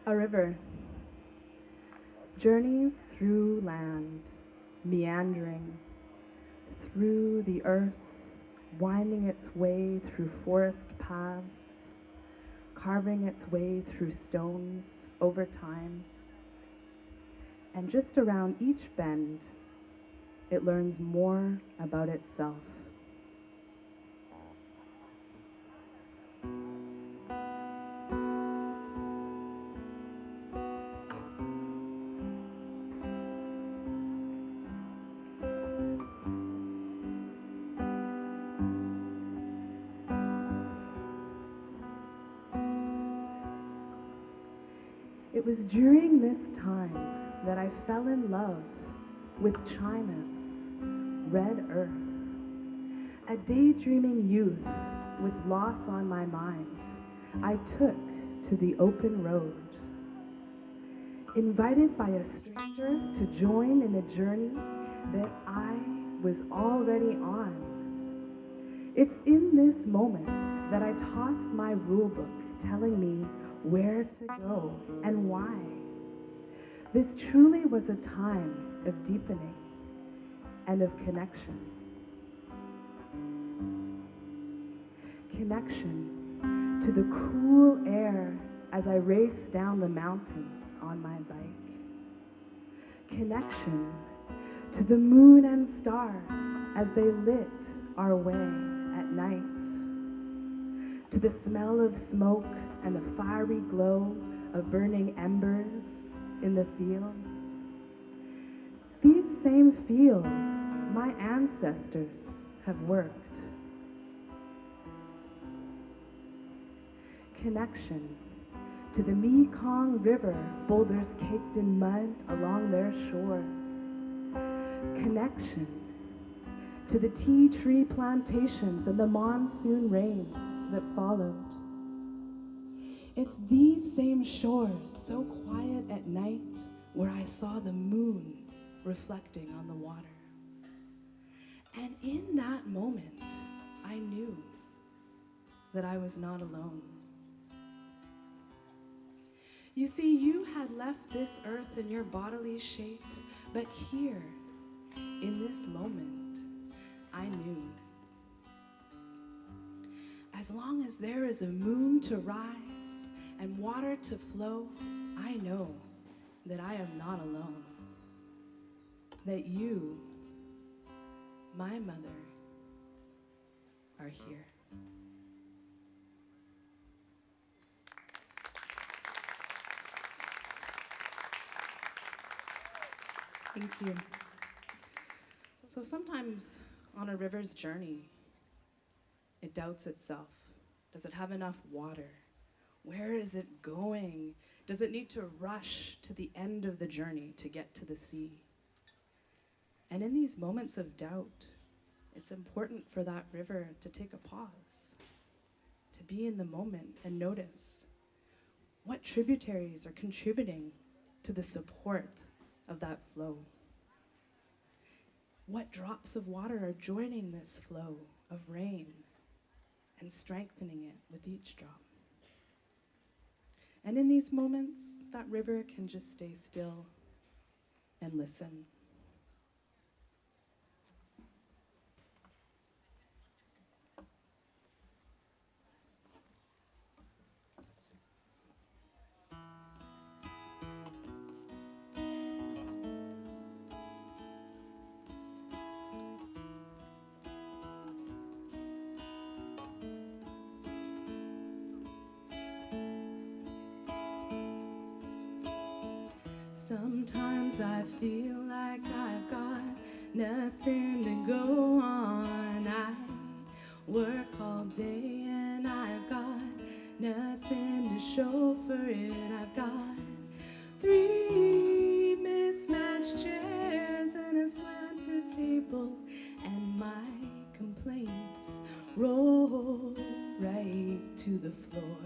A river journeys through land, meandering through the earth, winding its way through forest paths, carving its way through stones over time. And just around each bend, it learns more about itself. It was during this time that I fell in love with China's red earth. A daydreaming youth with loss on my mind, I took to the open road. Invited by a stranger to join in a journey that I was already on. It's in this moment that I tossed my rule book telling me where to go and why. This truly was a time of deepening and of connection. Connection to the cool air as I raced down the mountains on my bike. Connection to the moon and stars as they lit our way at night. To the smell of smoke and the fiery glow of burning embers in the fields. These same fields my ancestors have worked. Connection to the Mekong River, boulders caked in mud along their shores. Connection to the tea tree plantations and the monsoon rains that followed. It's these same shores, so quiet at night, where I saw the moon reflecting on the water. And in that moment, I knew that I was not alone. You see, you had left this earth in your bodily shape, but here, in this moment, I knew. As long as there is a moon to rise and water to flow, I know that I am not alone. That you, my mother, are here. Thank you. So sometimes on a river's journey, it doubts itself. Does it have enough water? Where is it going? Does it need to rush to the end of the journey to get to the sea? And in these moments of doubt, it's important for that river to take a pause, to be in the moment and notice what tributaries are contributing to the support of that flow. What drops of water are joining this flow of rain and strengthening it with each drop. And in these moments, that river can just stay still and listen. Sometimes I feel like I've got nothing to go on. I work all day and I've got nothing to show for it. I've got 3 mismatched chairs and a slanted table, and my complaints roll right to the floor.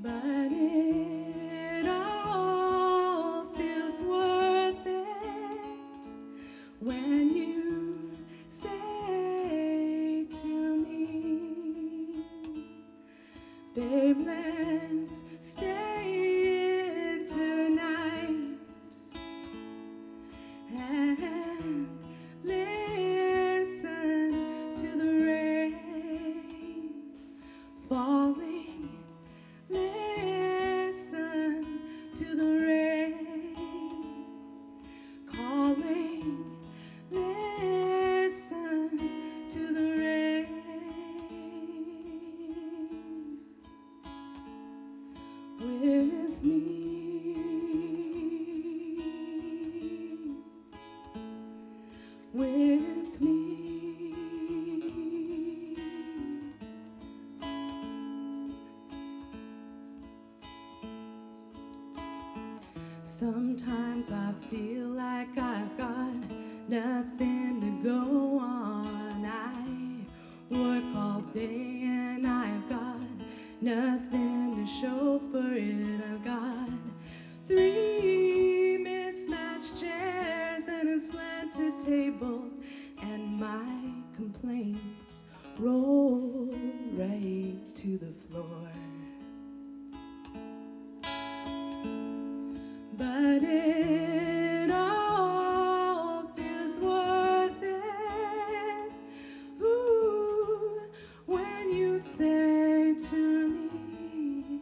But it all feels worth it when you say to me, Sometimes I feel like I've got nothing to go on. I work all day and I've got nothing to show for it. I've got 3 mismatched chairs and a slanted table, and my complaints roll right to the floor. But it all feels worth it, ooh, when you say to me,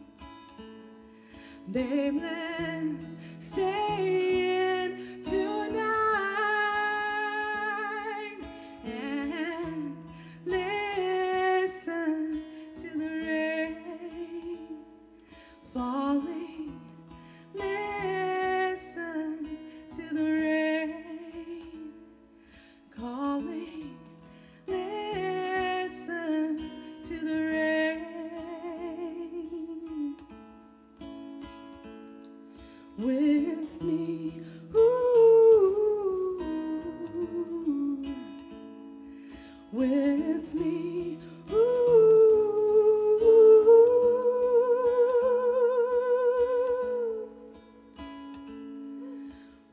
babe, let's stay in tonight and listen to the rain falling. Listen to the rain calling. Listen to the rain with me, ooh, with me, ooh.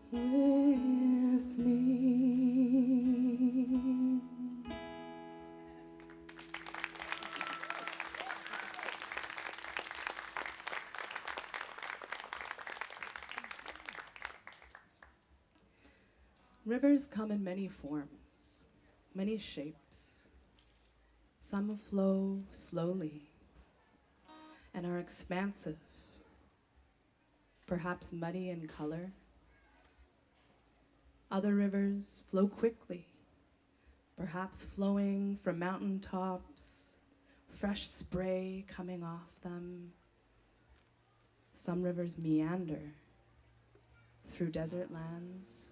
With me. Rivers come in many forms, many shapes. Some flow slowly and are expansive, perhaps muddy in color. Other rivers flow quickly, perhaps flowing from mountain tops, fresh spray coming off them. Some rivers meander through desert lands.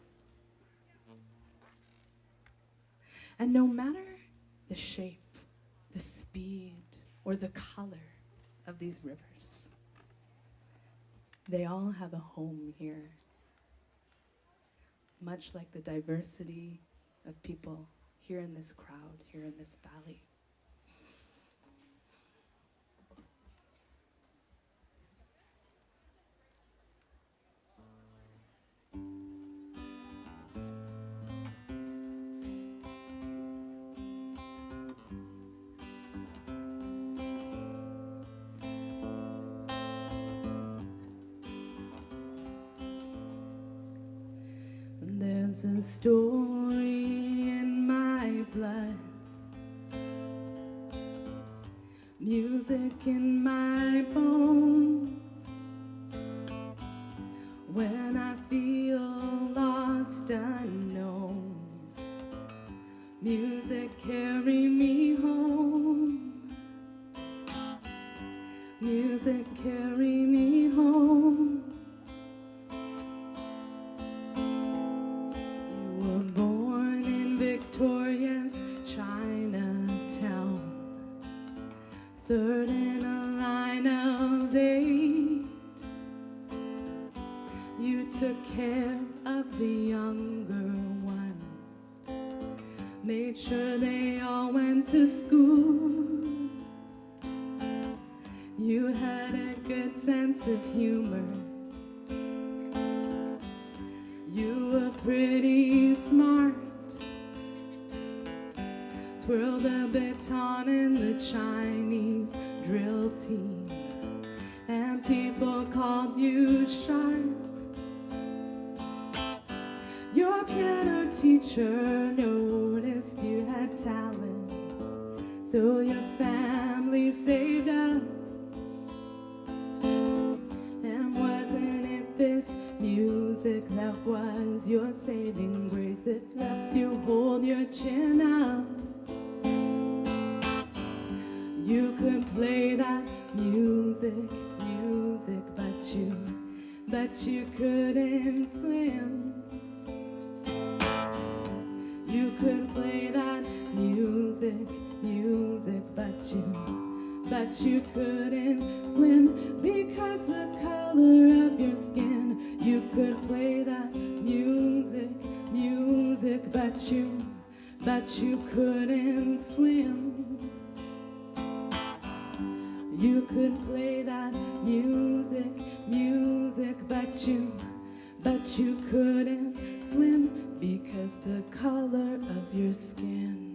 And no matter the shape, the speed, or the color of these rivers, they all have a home here. Much like the diversity of people here in this crowd, here in this valley. There's a story in my blood, music in my bones. When I feel lost, unknown, music carry me home. Music carry me home. Victoria's Chinatown, third in a line of 8. You took care of the younger ones, made sure they all went to school. You had a good sense of humor. You were pretty smart. Twirled the baton in the Chinese drill team, and people called you sharp. Your piano teacher noticed you had talent, so your family saved up. And wasn't it this music that was your saving grace? It left you hold your chin up. You could play that music, but you couldn't swim. You could play that music, but you couldn't swim because the color of your skin. You could play that music, but you couldn't swim. You could play that music, but you couldn't swim because the color of your skin.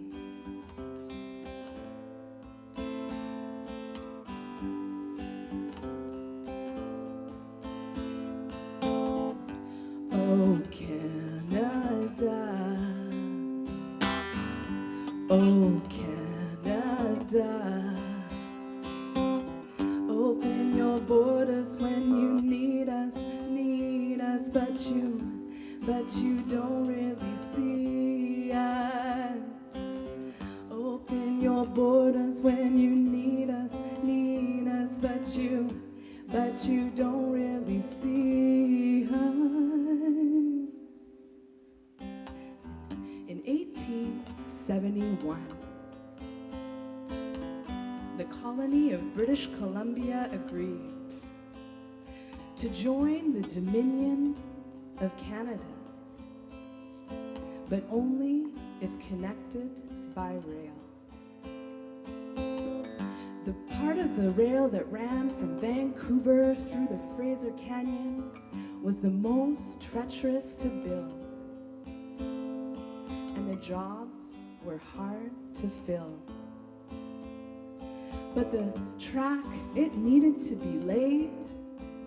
Oh, Canada. Oh, Canada. Open your borders when you need us, but you don't really see us. Open your borders when you need us, but you don't really see us. In 1871, the colony of British Columbia agreed to join the Dominion of Canada, but only if connected by rail. The part of the rail that ran from Vancouver through the Fraser Canyon was the most treacherous to build, and the jobs were hard to fill. But the track, it needed to be laid,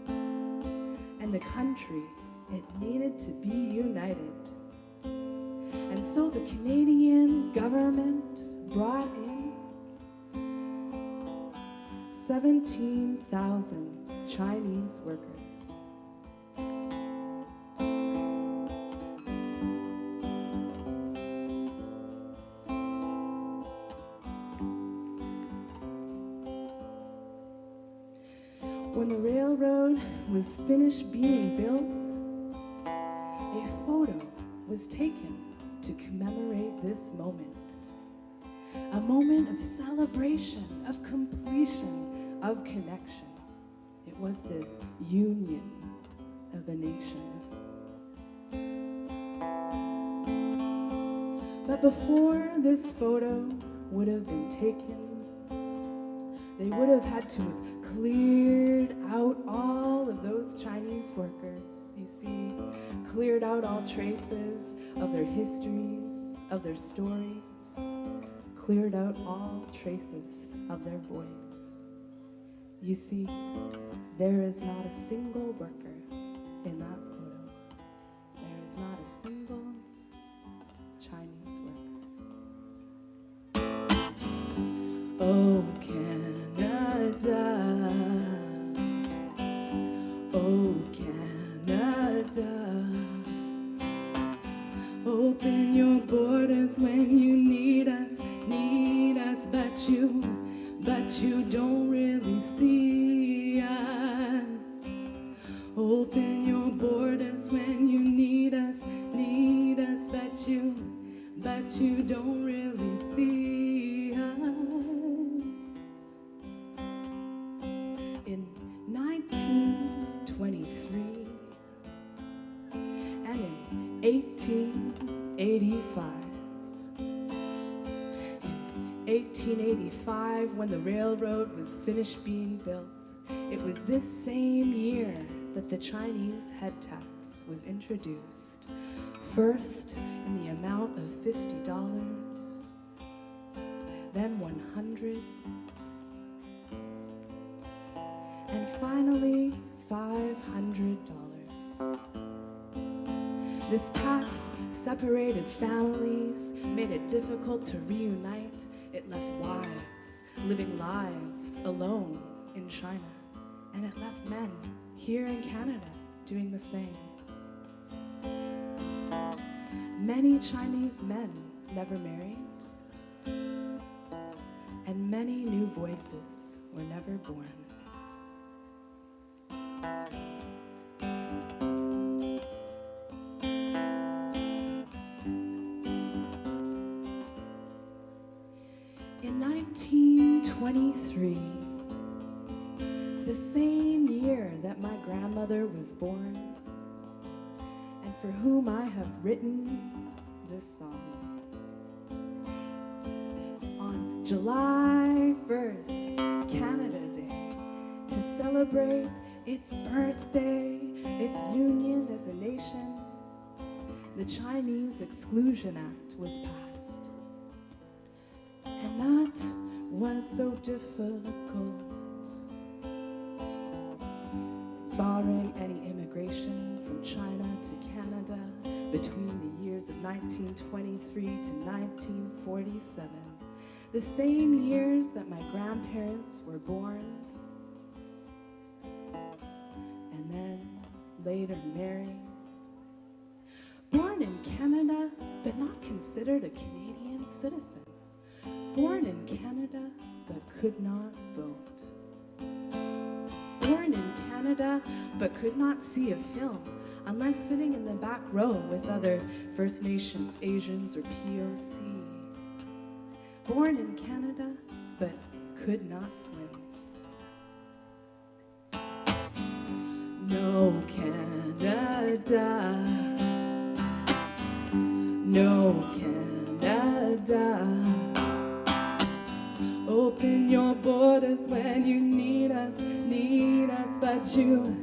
and the country, it needed to be united. And so the Canadian government brought in 17,000 Chinese workers. When the railroad was finished being built, a photo was taken to commemorate this moment. A moment of celebration, of completion, of connection. It was the union of a nation. But before this photo would have been taken, they would have had to have cleared out all of those Chinese workers, you see, cleared out all traces of their histories, of their stories, cleared out all traces of their voice. You see, there is not a single worker in that photo. There is not a single Chinese worker. Oh, Canada. Oh, Canada. Open your borders when you need us, but you don't really see us. Open your borders when you need us, but you don't really see us. In 1923 and in 1885. In 1885, when the railroad was finished being built, it was this same year that the Chinese head tax was introduced. First in the amount of $50, then $100, and finally $500. This tax separated families, made it difficult to reunite. It left wives living lives alone in China, and it left men here in Canada doing the same. Many Chinese men never married, and many new voices were never born. In 1923, the same year that my grandmother was born, and for whom I have written this song. On July 1st, Canada Day, to celebrate its birthday, its union as a nation, the Chinese Exclusion Act was passed. And that was so difficult. Barring any immigration from China to Canada between the years of 1923 to 1947, the same years that my grandparents were born and then later married. Born in Canada, but not considered a Canadian citizen. Born in Canada, but could not vote. Born in Canada, but could not see a film unless sitting in the back row with other First Nations, Asians, or POC. Born in Canada, but could not swim. No Canada, no Canada. Open your borders when you need us, but you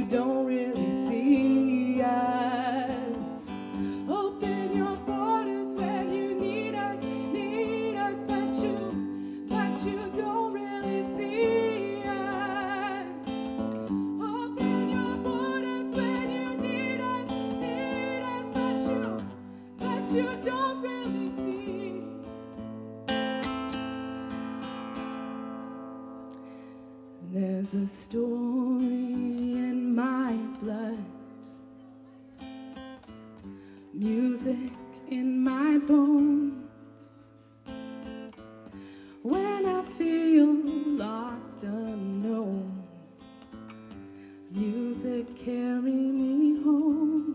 don't really see us. Open your borders when you need us, but you don't really see us. Open your borders when you need us, but you don't really see. There's a story in my blood, music in my bones. When I feel lost, unknown, music carry me home.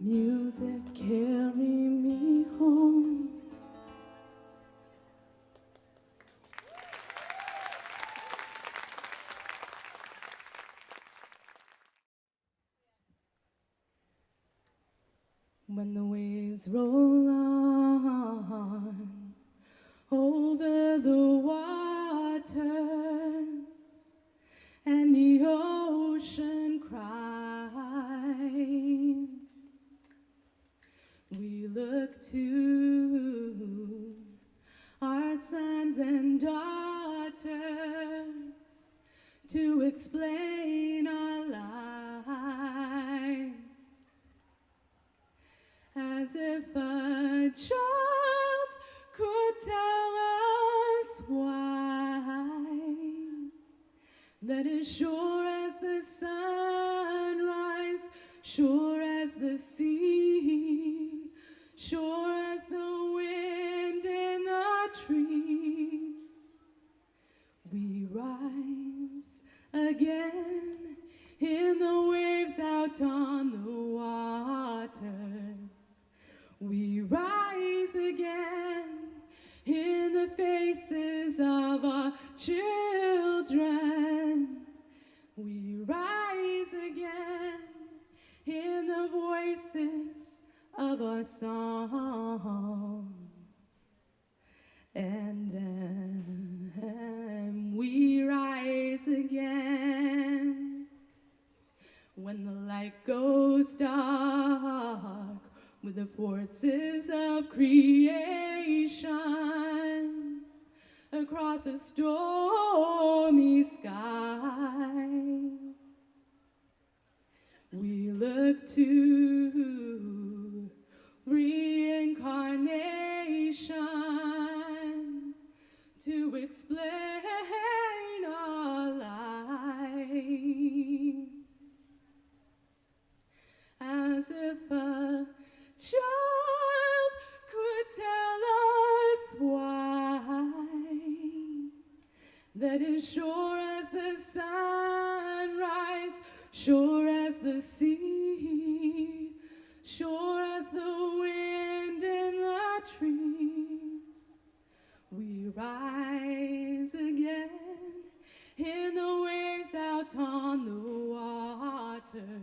Music carry me home. When the waves roll on over the waters and the ocean cries, we look to our sons and daughters to explain our lives. As if a child could tell us why, that is sure as the sunrise, sure as the sea, sure as the wind in the trees, we rise again in the waves out on the waters. We rise again in the faces of our children. We rise again in the voices of our song. And then we rise again when the light goes dark with the forces of creation across a stormy sky. We look to reincarnation to explain our lives. As if a child could tell us why, that is sure as the sunrise, sure as the sea, sure as the wind in the trees, we rise again in the waves out on the waters.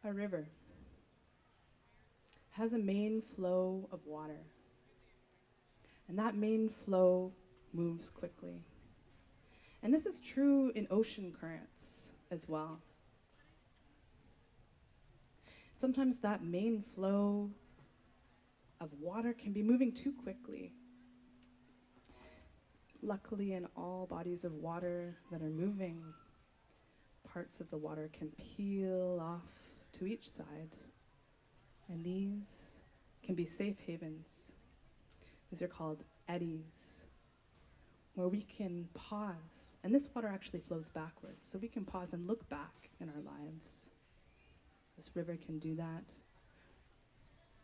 A river has a main flow of water, and that main flow moves quickly. And this is true in ocean currents as well. Sometimes that main flow of water can be moving too quickly. Luckily, in all bodies of water that are moving, parts of the water can peel off to each side, and these can be safe havens. These are called eddies, where we can pause, and this water actually flows backwards, so we can pause and look back in our lives. This river can do that,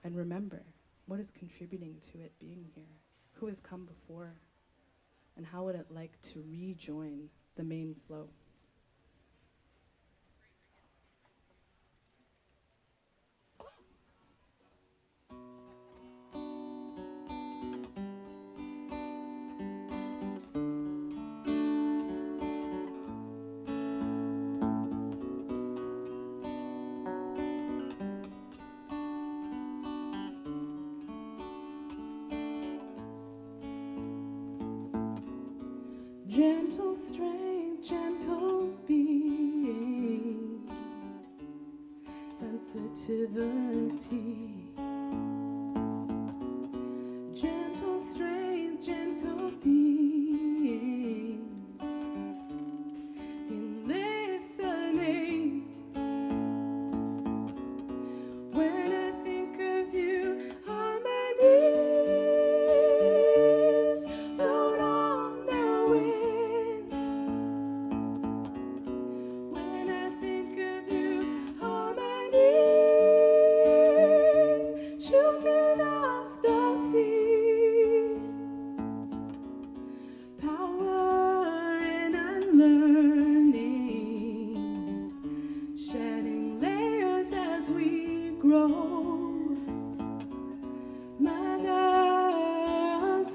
and remember what is contributing to it being here, who has come before, and how would it like to rejoin the main flow. Gentle strength, gentle being, sensitivity. Gentle strength, gentle being, in listening. When I think of you, harmonies float on the wind. When I think of you, harmonies, children of the sea. Power in unlearning, shedding layers as we grow. Mothers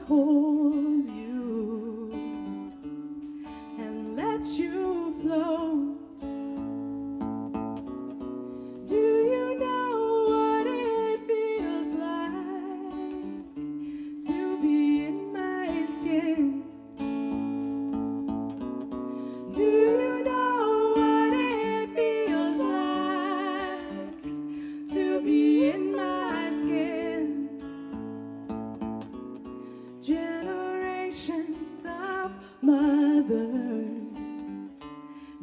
hold you and let you float. Do you know what it feels like to be in my skin? Do you know what it feels like to be in my skin? Generations of mothers,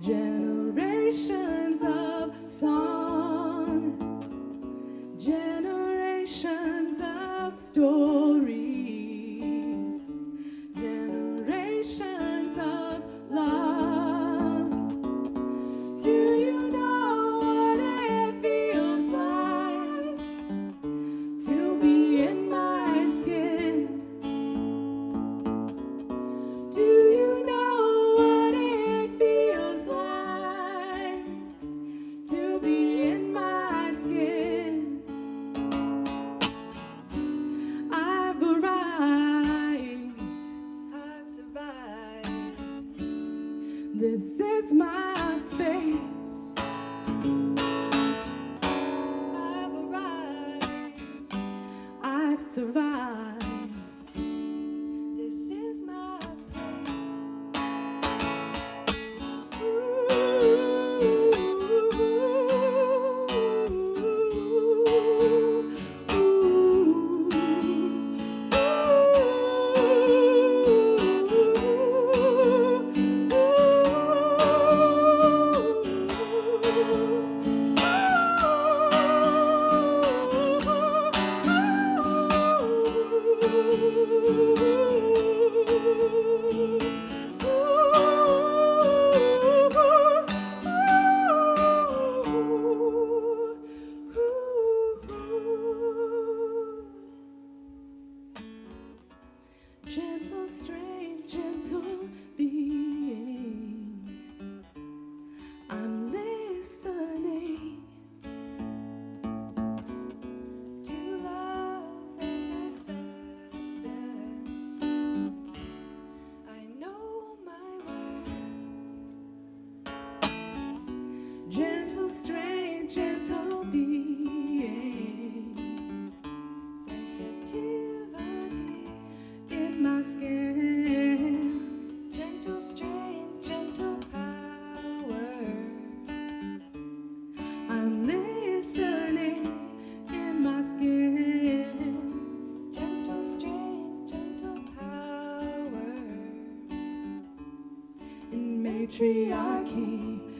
generations of song, generations of stories, generations of love. Do you know what it feels like to be in my skin? Do you know what it feels like to be in my skin? I've arrived, I've survived. This is my space. I've arrived, I've survived. This is my place. patriarchy.